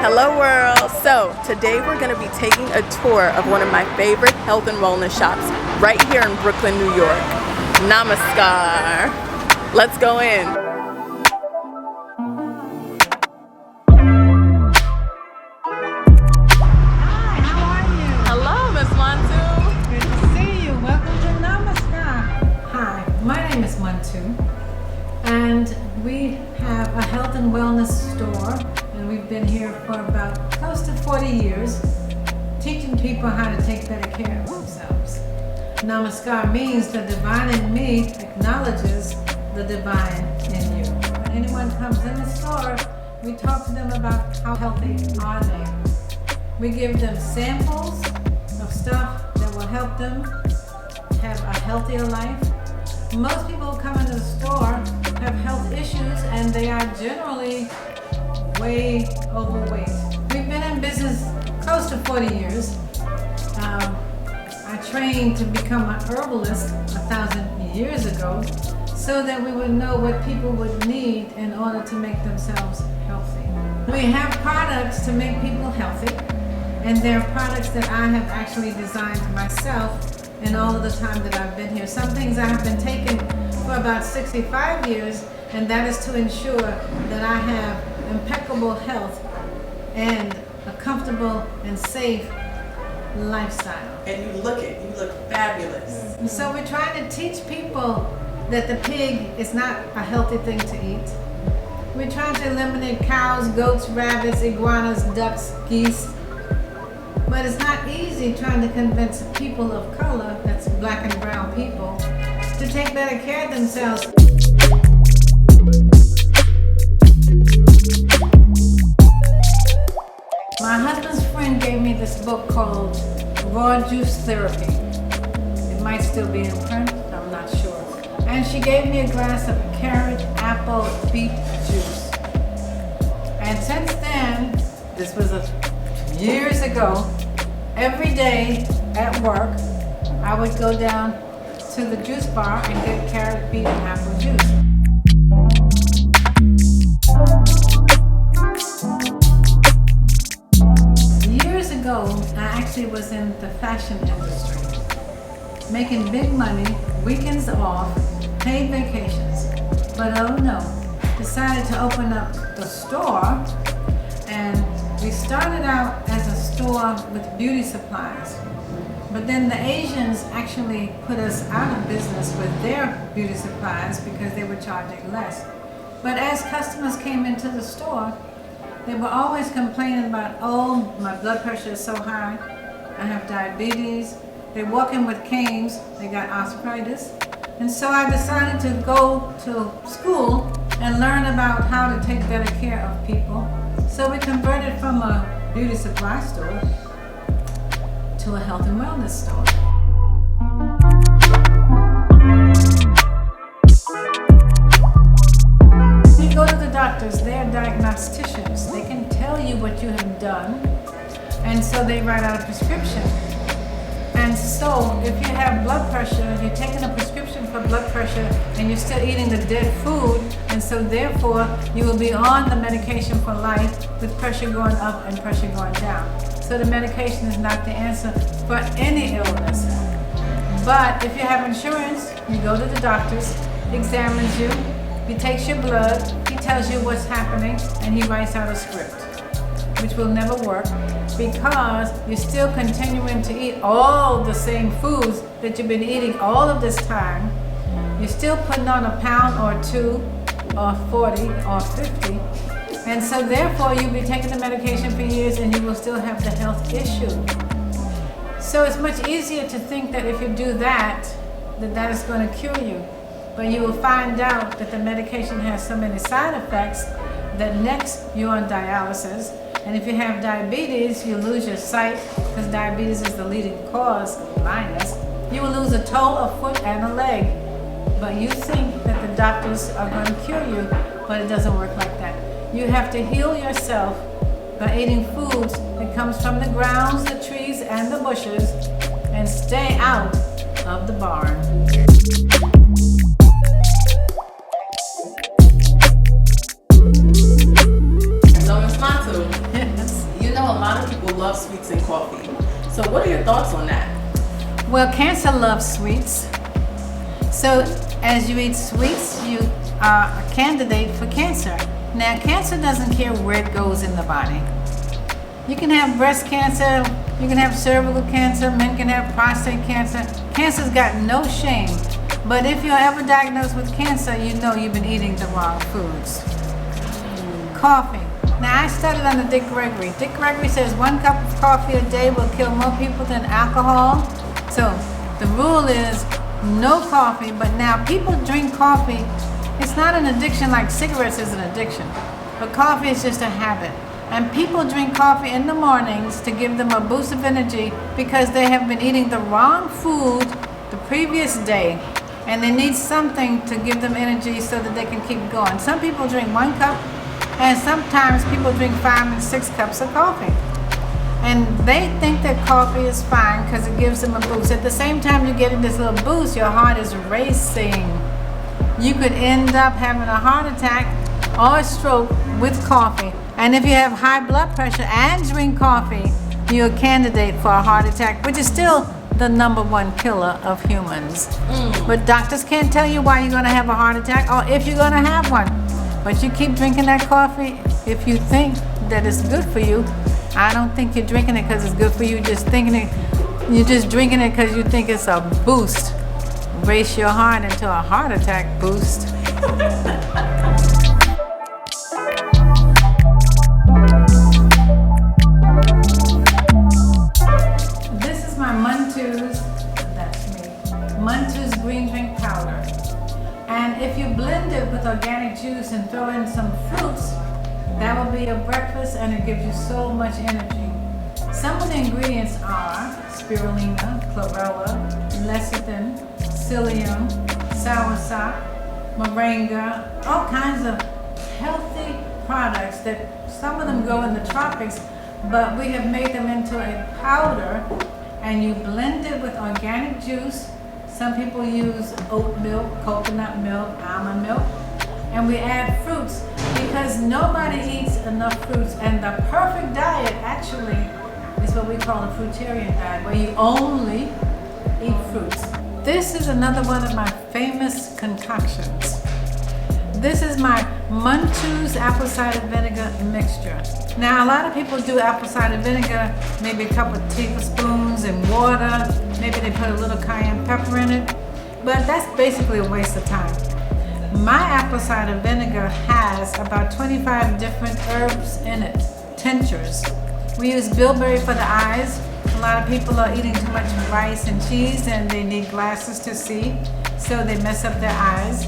Hello world! So today we're going to be taking a tour of one of my favorite health and wellness shops right here in Brooklyn, New York. Namaskar! Let's go in. Hi, how are you? Hello, Miss Muntu. Good to see you. Welcome to Namaskar. Hi, my name is Muntu, and we have a health and wellness store, and we've been here for about close to 40 years, teaching people how to take better care of themselves. Namaskar means the divine in me acknowledges the divine in you. When anyone comes in the store, we talk to them about how healthy are they. We give them samples of stuff that will help them have a healthier life. Most people who come into the store have health issues, and they are generally way overweight. We've been in business close to 40 years. I trained to become an herbalist 1,000 years ago so that we would know what people would need in order to make themselves healthy. We have products to make people healthy, and they're products that I have actually designed myself in all of the time that I've been here. Some things I have been taking for about 65 years, and that is to ensure that I have impeccable health and a comfortable and safe lifestyle. And you look fabulous. And so we're trying to teach people that the pig is not a healthy thing to eat. We're trying to eliminate cows, goats, rabbits, iguanas, ducks, geese. But it's not easy trying to convince people of color, that's black and brown people, to take better care of themselves. My husband's friend gave me this book called Raw Juice Therapy. It might still be in print, I'm not sure. And she gave me a glass of carrot, apple, beet juice. And since then, this was years ago, every day at work, I would go down to the juice bar and get carrot, beet, and apple juice. Years ago, I actually was in the fashion industry, making big money, weekends off, paid vacations. But oh no, decided to open up the store, and we started out as a store with beauty supplies. But then the Asians actually put us out of business with their beauty supplies because they were charging less. But as customers came into the store, they were always complaining about, oh, my blood pressure is so high, I have diabetes, they walk in with canes, they got arthritis. And so I decided to go to school and learn about how to take better care of people. So we converted from a beauty supply store to a health and wellness store. You go to the doctors, they're diagnosticians. They can tell you what you have done, and so they write out a prescription. And so if you have blood pressure, if you're taking a prescription for blood pressure and you're still eating the dead food, and so therefore you will be on the medication for life with pressure going up and pressure going down. So the medication is not the answer for any illness. But if you have insurance, you go to the doctors, he examines you, he takes your blood, he tells you what's happening, and he writes out a script, which will never work because you're still continuing to eat all the same foods that you've been eating all of this time. You're still putting on a pound or 2 or 40 or 50. And so therefore you'll be taking the medication for years and you will still have the health issue. So it's much easier to think that if you do that, that is going to cure you. But you will find out that the medication has so many side effects that next you're on dialysis. And if you have diabetes, you lose your sight because diabetes is the leading cause of blindness. You will lose a toe, a foot, and a leg. But you think that the doctors are going to cure you, but it doesn't work like that. You have to heal yourself by eating foods that comes from the grounds, the trees, and the bushes, and stay out of the barn. So Miss Muntu, a lot of people love sweets and coffee. So what are your thoughts on that? Well, cancer loves sweets. So as you eat sweets, you are a candidate for cancer. Now, cancer doesn't care where it goes in the body. You can have breast cancer, you can have cervical cancer, men can have prostate cancer. Cancer's got no shame. But if you're ever diagnosed with cancer, you know you've been eating the wrong foods. Coffee. Now, I studied under Dick Gregory. Dick Gregory says 1 cup of coffee a day will kill more people than alcohol. So the rule is no coffee, but now people drink coffee. It's not an addiction like cigarettes is an addiction, but coffee is just a habit. And people drink coffee in the mornings to give them a boost of energy because they have been eating the wrong food the previous day, and they need something to give them energy so that they can keep going. Some people drink 1 cup, and sometimes people drink 5 and 6 cups of coffee. And they think that coffee is fine because it gives them a boost. At the same time you're getting this little boost, your heart is racing. You could end up having a heart attack or a stroke with coffee. And if you have high blood pressure and drink coffee, you're a candidate for a heart attack, which is still the #1 killer of humans. But doctors can't tell you why you're going to have a heart attack or if you're going to have one. But you keep drinking that coffee if you think that it's good for you. I don't think you're drinking it because it's good for you. You're just drinking it because you think it's a boost. Race your heart into a heart attack boost. This is my Muntu's, that's me, Muntu's green drink powder. And if you blend it with organic juice and throw in some fruits, that will be your breakfast and it gives you so much energy. Some of the ingredients are spirulina, chlorella, lecithin, psyllium, soursop, moringa, all kinds of healthy products that some of them grow in the tropics, but we have made them into a powder and you blend it with organic juice. Some people use oat milk, coconut milk, almond milk, and we add fruits because nobody eats enough fruits, and the perfect diet actually is what we call a fruitarian diet, where you only eat fruits. This is another one of my famous concoctions. This is my Muntu's apple cider vinegar mixture. Now, a lot of people do apple cider vinegar, maybe a couple of tablespoons in water, maybe they put a little cayenne pepper in it, but that's basically a waste of time. My apple cider vinegar has about 25 different herbs in it, tinctures. We use bilberry for the eyes. A lot of people are eating too much rice and cheese and they need glasses to see, so they mess up their eyes.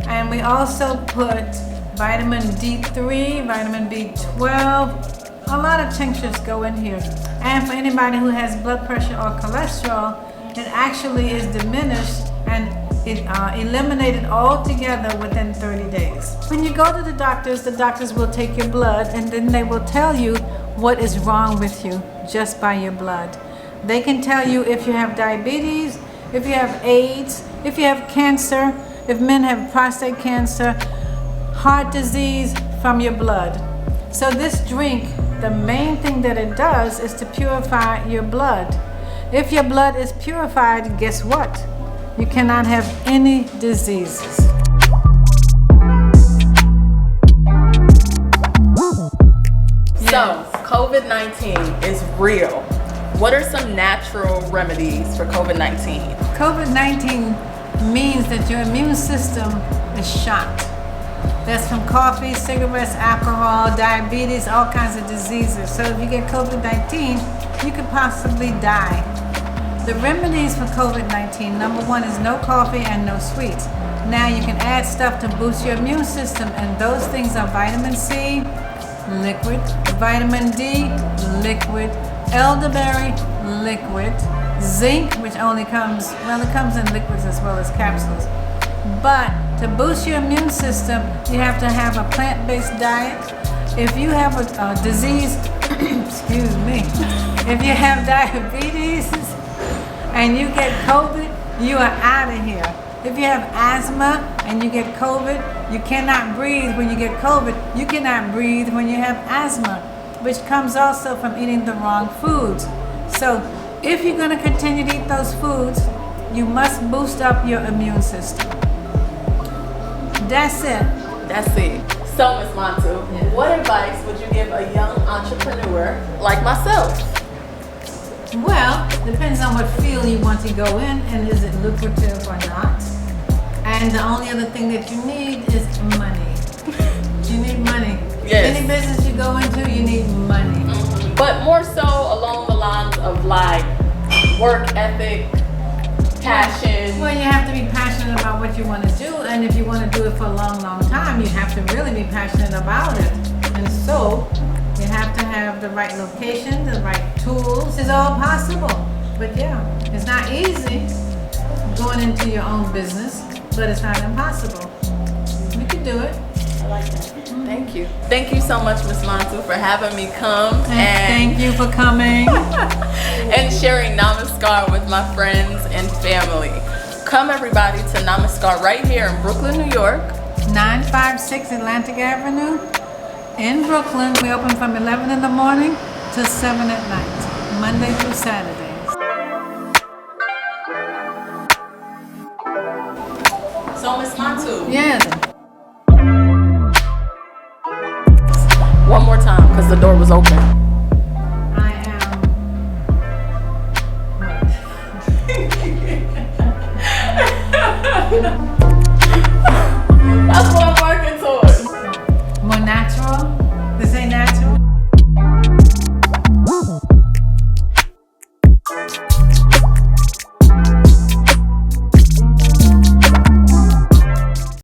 And we also put vitamin D3, vitamin B12. A lot of tinctures go in here. And for anybody who has blood pressure or cholesterol, it actually is diminished and eliminated altogether within 30 days. When you go to the doctors will take your blood and then they will tell you what is wrong with you just by your blood. They can tell you if you have diabetes, if you have AIDS, if you have cancer, if men have prostate cancer, heart disease from your blood. So this drink, the main thing that it does is to purify your blood. If your blood is purified, guess what? You cannot have any diseases. So, COVID-19 is real. What are some natural remedies for COVID-19? COVID-19 means that your immune system is shot. That's from coffee, cigarettes, alcohol, diabetes, all kinds of diseases. So if you get COVID-19, you could possibly die. The remedies for COVID-19, #1 is no coffee and no sweets. Now you can add stuff to boost your immune system, and those things are vitamin C, liquid, vitamin D, liquid, elderberry, liquid, zinc, which only comes, well, it comes in liquids as well as capsules. But to boost your immune system, you have to have a plant-based diet. If you have a disease, excuse me, if you have diabetes and you get COVID, you are out of here. If you have asthma and you get COVID, you cannot breathe when you get COVID. You cannot breathe when you have asthma. which comes also from eating the wrong foods. So if you're going to continue to eat those foods, you must boost up your immune system. That's it. That's it. So, Ms. Muntu, what advice would you give a young entrepreneur like myself? Well, depends on what field you want to go in and is it lucrative or not. And the only other thing that you need is money. You need money. Yes. Any business you go into, you need money. But more so along the lines of like work ethic, passion. Well, you have to be passionate about what you want to do, and if you want to do it for a long, long time, you have to really be passionate about it. And so, you have to have the right location, the right tools. It's all possible. But yeah, it's not easy going into your own business, but it's not impossible. You can do it. I like that. Thank you. Thank you so much, Ms. Muntu, for having me come and thank you for coming and sharing Namaskar with my friends and family. Come everybody to Namaskar right here in Brooklyn, New York. 956 Atlantic Avenue in Brooklyn. We open from 11 in the morning to 7 at night, Monday through Saturdays. So, Ms. Muntu. Yeah. One more time, because the door was open.